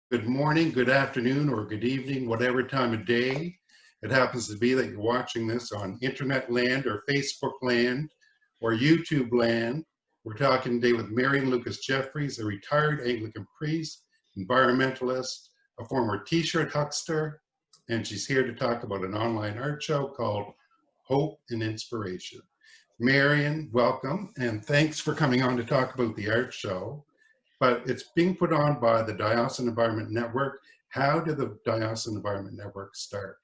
Good morning, good afternoon, or good evening, whatever time of day it happens to be that you're watching this on internet land or Facebook land or YouTube land. We're talking today with Marian Lucas-Jefferies, a retired Anglican priest, environmentalist, a former t-shirt huckster, and she's here to talk about an online art show called Hope and Inspiration. Marian, welcome, and thanks for coming on to talk about the art show. But it's being put on by the Diocesan Environment Network. How did the Diocesan Environment Network start?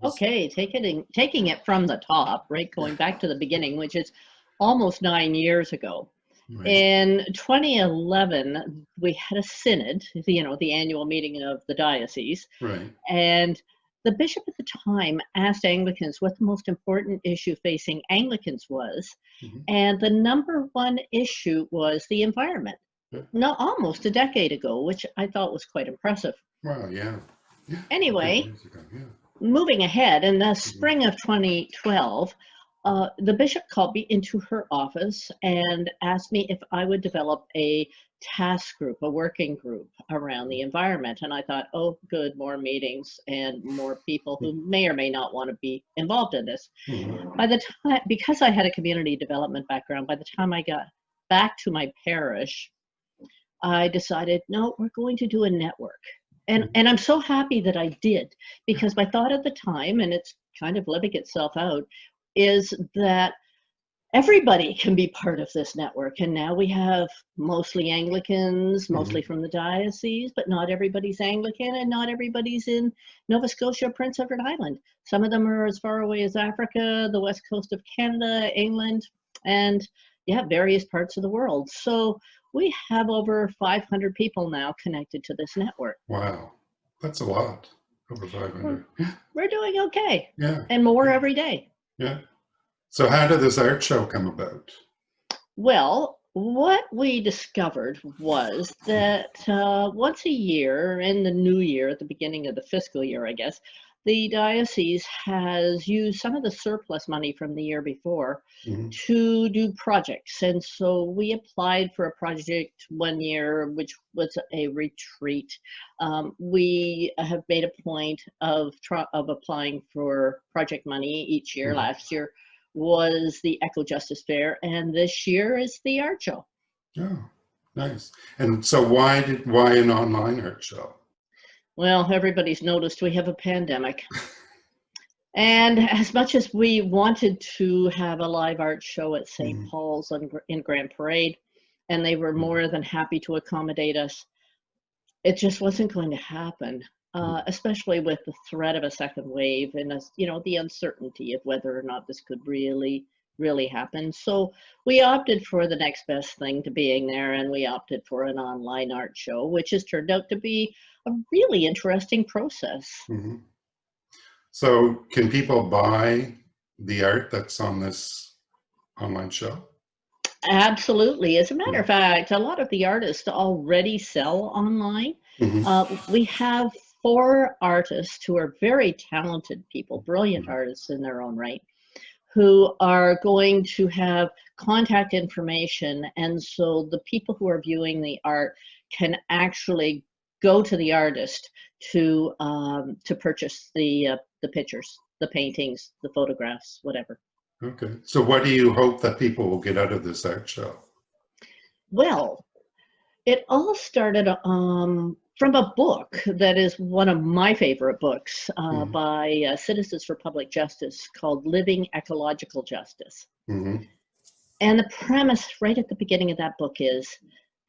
Okay, taking it from the top, right, going back to the beginning, which is almost 9 years ago. Right. In 2011, we had a synod, the annual meeting of the diocese. Right. And the bishop at the time asked Anglicans what the most important issue facing Anglicans was. Mm-hmm. And the number one issue was the environment. No, almost a decade ago, which I thought was quite impressive. Wow, yeah. Anyway, moving ahead, in the spring of 2012, the bishop called me into her office and asked me if I would develop a task group, a working group around the environment. And I thought, oh, good, more meetings and more people who may or may not want to be involved in this. By the time, because I had a community development background, by the time I got back to my parish, I decided, no, we're going to do a network. And I'm so happy that I did, because my thought at the time, and it's kind of living itself out, is that everybody can be part of this network. And now we have mostly Anglicans, mostly from the diocese, but not everybody's Anglican and not everybody's in Nova Scotia or Prince Edward Island. Some of them are as far away as Africa, the west coast of Canada, England, and various parts of the world. So we have over 500 people now connected to this network. Wow, that's a lot, over 500. We're doing okay. Yeah. And more every day. Yeah. So how did this art show come about? Well, what we discovered was that once a year, in the new year, at the beginning of the fiscal year, I guess, the diocese has used some of the surplus money from the year before to do projects. And so we applied for a project one year, which was a retreat. We have made a point of applying for project money each year. Last year was the Eco Justice Fair, and this year is the art show. Oh, nice. And so why an online art show? Well, everybody's noticed we have a pandemic. And as much as we wanted to have a live art show at St. Paul's in Grand Parade, and they were more than happy to accommodate us, it just wasn't going to happen, especially with the threat of a second wave and, the uncertainty of whether or not this could really happen. So we opted for the next best thing to being there, and we opted for an online art show, which has turned out to be a really interesting process. So can people buy the art that's on this online show? Absolutely. As a matter of fact, a lot of the artists already sell online. We have 4 artists who are very talented people, brilliant artists in their own right, who are going to have contact information. And so the people who are viewing the art can actually go to the artist to purchase the pictures, the paintings, the photographs, whatever. Okay. So what do you hope that people will get out of this art show? Well, it all started from a book that is one of my favorite books by Citizens for Public Justice called Living Ecological Justice. And the premise right at the beginning of that book is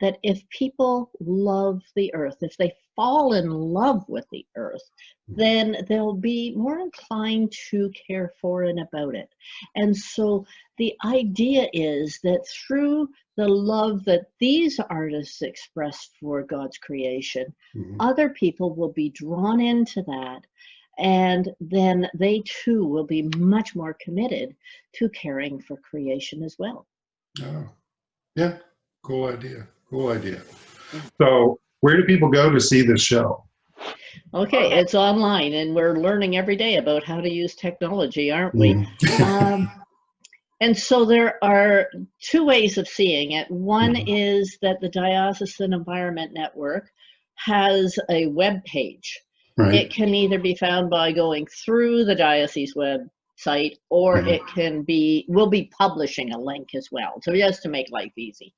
that if people love the earth, if they fall in love with the earth, then they'll be more inclined to care for and about it. And so the idea is that through the love that these artists express for God's creation, other people will be drawn into that, and then they too will be much more committed to caring for creation as well. Oh, yeah, cool idea. Cool idea. So where do people go to see this show? Okay, it's online, and we're learning every day about how to use technology, aren't we? And so there are 2 ways of seeing it. One is that the Diocesan Environment Network has a web page. Right. It can either be found by going through the diocese website, or it can be, we'll be publishing a link as well, so just to make life easy.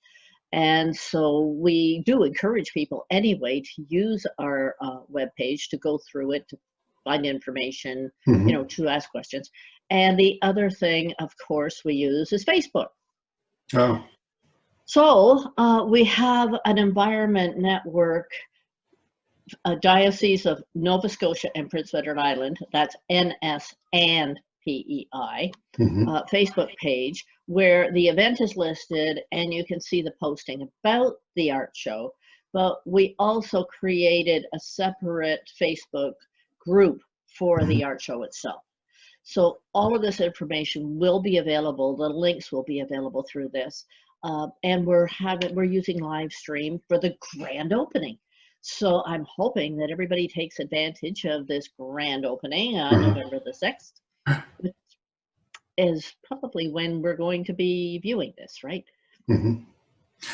And so we do encourage people anyway to use our webpage, to go through it, to find information, you know, to ask questions. And the other thing, of course, we use is Facebook. Oh. So we have an environment network, a Diocese of Nova Scotia and Prince Edward Island, that's NS and PEI, Facebook page, where the event is listed and you can see the posting about the art show. But we also created a separate Facebook group for the art show itself. So all of this information will be available. The links will be available through this. And we're using live stream for the grand opening. So I'm hoping that everybody takes advantage of this grand opening on November the 6th, which is probably when we're going to be viewing this, right? And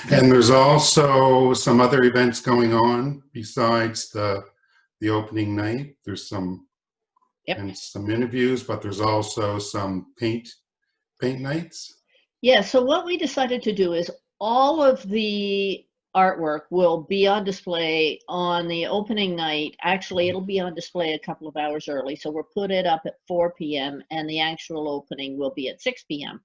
there's also some other events going on besides the opening night. There's some and some interviews, but there's also some paint nights. Yeah, so what we decided to do is all of the artwork will be on display on the opening night. Actually, it'll be on display a couple of hours early. So we'll put it up at 4 p.m. and the actual opening will be at 6 p.m.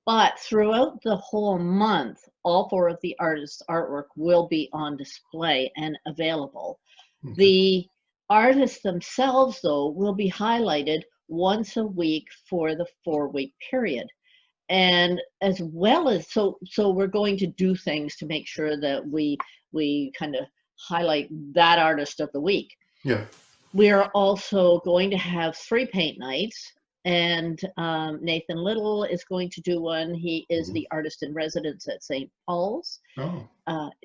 But throughout the whole month, all 4 of the artists' artwork will be on display and available. The artists themselves, though, will be highlighted once a week for the 4-week period. And as well as, so we're going to do things to make sure that we kind of highlight that artist of the week. Yeah. We are also going to have 3 paint nights, and Nathan Little is going to do one. He is the artist in residence at St. Paul's,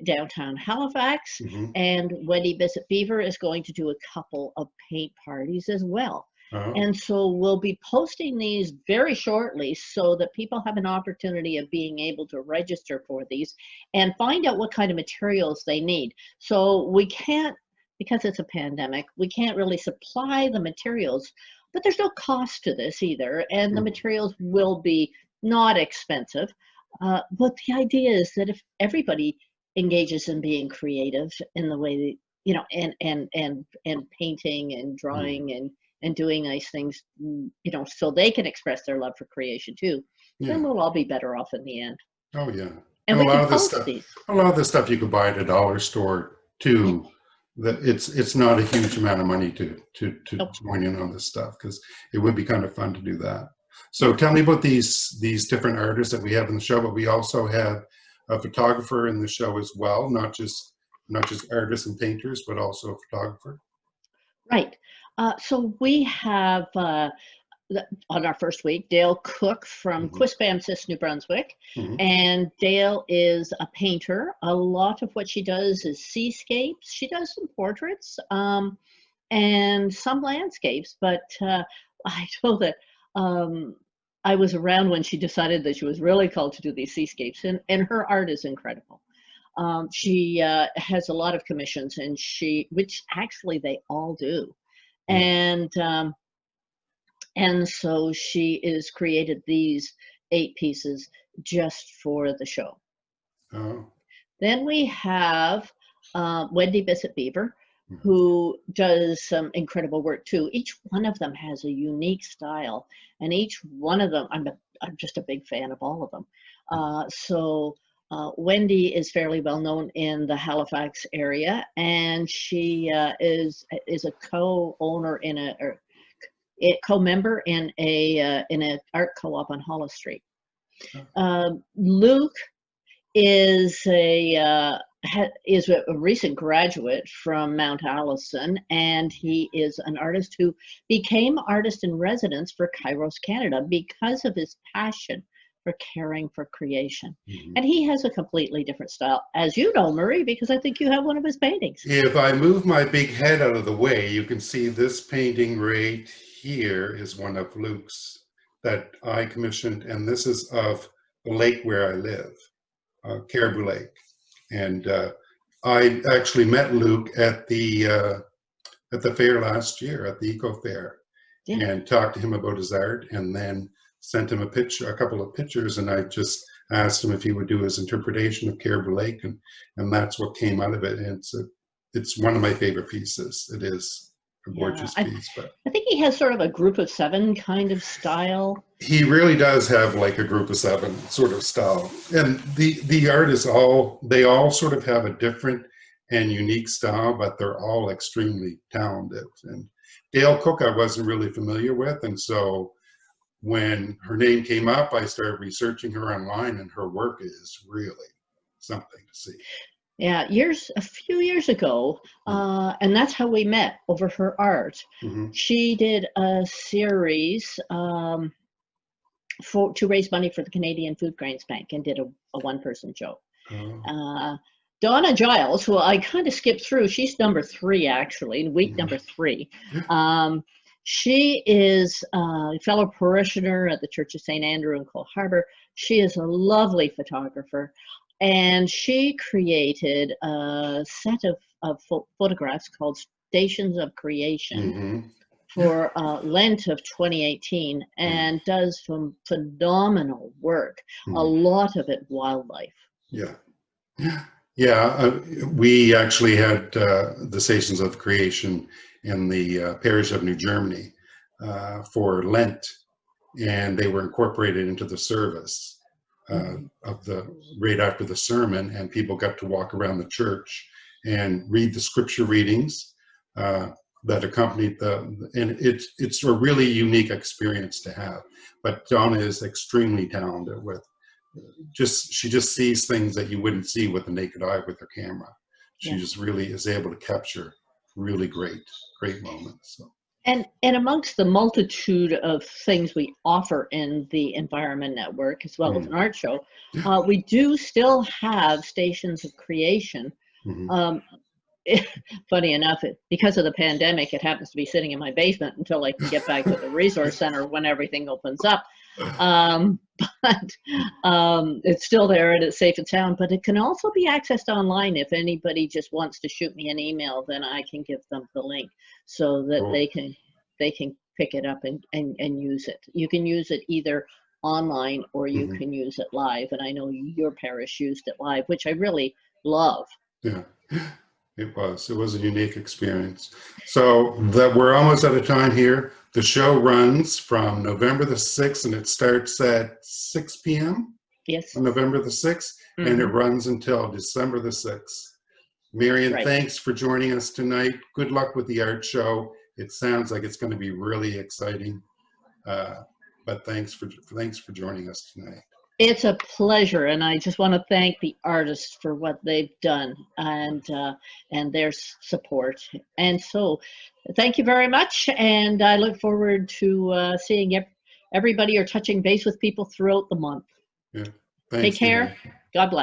downtown Halifax, and Wendy Bissett Beaver is going to do a couple of paint parties as well. And so we'll be posting these very shortly so that people have an opportunity of being able to register for these and find out what kind of materials they need. So we can't, because it's a pandemic, we can't really supply the materials, but there's no cost to this either. And the materials will be not expensive. But the idea is that if everybody engages in being creative in the way that, you know, and painting and drawing and doing nice things, you know, so they can express their love for creation too, then we'll all be better off in the end. Oh yeah. And a lot of this stuff you could buy at a dollar store too. That it's not a huge amount of money to join in on this stuff, because it would be kind of fun to do that. So tell me about these different artists that we have in the show, but we also have a photographer in the show as well, not just artists and painters, but also a photographer. Right. So we have, on our first week, Dale Cook from Quispamsis, New Brunswick. And Dale is a painter. A lot of what she does is seascapes. She does some portraits and some landscapes, but I know that I was around when she decided that she was really called to do these seascapes, and her art is incredible. She has a lot of commissions, and which actually they all do. And so she has created these 8 pieces just for the show. Then we have Wendy Bissett Beaver, who does some incredible work too. Each one of them has a unique style, and each one of them, I'm just a big fan of all of them. So Wendy is fairly well known in the Halifax area, and she is a co-owner co-member in an art co-op on Hollis Street. Luke is a recent graduate from Mount Allison, and he is an artist who became artist in residence for Kairos Canada because of his passion for caring for creation. And he has a completely different style, as you know, Murray, because I think you have one of his paintings. If I move my big head out of the way, you can see this painting right here is one of Luke's that I commissioned, and this is of the lake where I live, Caribou Lake. And I actually met Luke at the fair last year, at the Eco Fair, and talked to him about his art, and then sent him a couple of pictures, and I just asked him if he would do his interpretation of Caribou Lake, and that's what came out of it. And it's one of my favorite pieces. It is a gorgeous piece. But I think he has sort of a group of seven kind of style. He really does have like a group of seven sort of style. And the artists they all sort of have a different and unique style, but they're all extremely talented. And Dale Cook I wasn't really familiar with, and so when her name came up, I started researching her online, and her work is really something to see. Yeah, a few years ago, and that's how we met, over her art. She did a series to raise money for the Canadian Food Grains Bank, and did a one-person show. Donna Giles, who I kind of skipped through, she's number 3 actually, week number 3. She is a fellow parishioner at the Church of St. Andrew in Cole Harbour. She is a lovely photographer, and she created a set of photographs called Stations of Creation for Lent of 2018, and does some phenomenal work, a lot of it wildlife. We actually had the Stations of Creation in the parish of New Germany for Lent, and they were incorporated into the service right after the sermon, and people got to walk around the church and read the scripture readings that accompanied and it's a really unique experience to have. But Donna is extremely talented with she just sees things that you wouldn't see with the naked eye with her camera. She just really is able to capture really great moments. So. And amongst the multitude of things we offer in the Environment Network, as well as an art show, we do still have Stations of Creation. Funny enough, because of the pandemic, it happens to be sitting in my basement until I can get back to the resource center when everything opens up. But it's still there, and it's safe and sound, but it can also be accessed online. If anybody just wants to shoot me an email, then I can give them the link so that they can pick it up and use it. You can use it either online or you can use it live, and I know your parish used it live, which I really love. It was a unique experience. So we're almost out of time here. The show runs from November the 6th, and it starts at 6 p.m. Yes. On November the 6th, and it runs until December the 6th. Marian, thanks for joining us tonight. Good luck with the art show. It sounds like it's going to be really exciting. But thanks for joining us tonight. It's a pleasure, and I just want to thank the artists for what they've done and their support. And so, thank you very much, and I look forward to seeing everybody or touching base with people throughout the month. Thanks, Take care. God bless.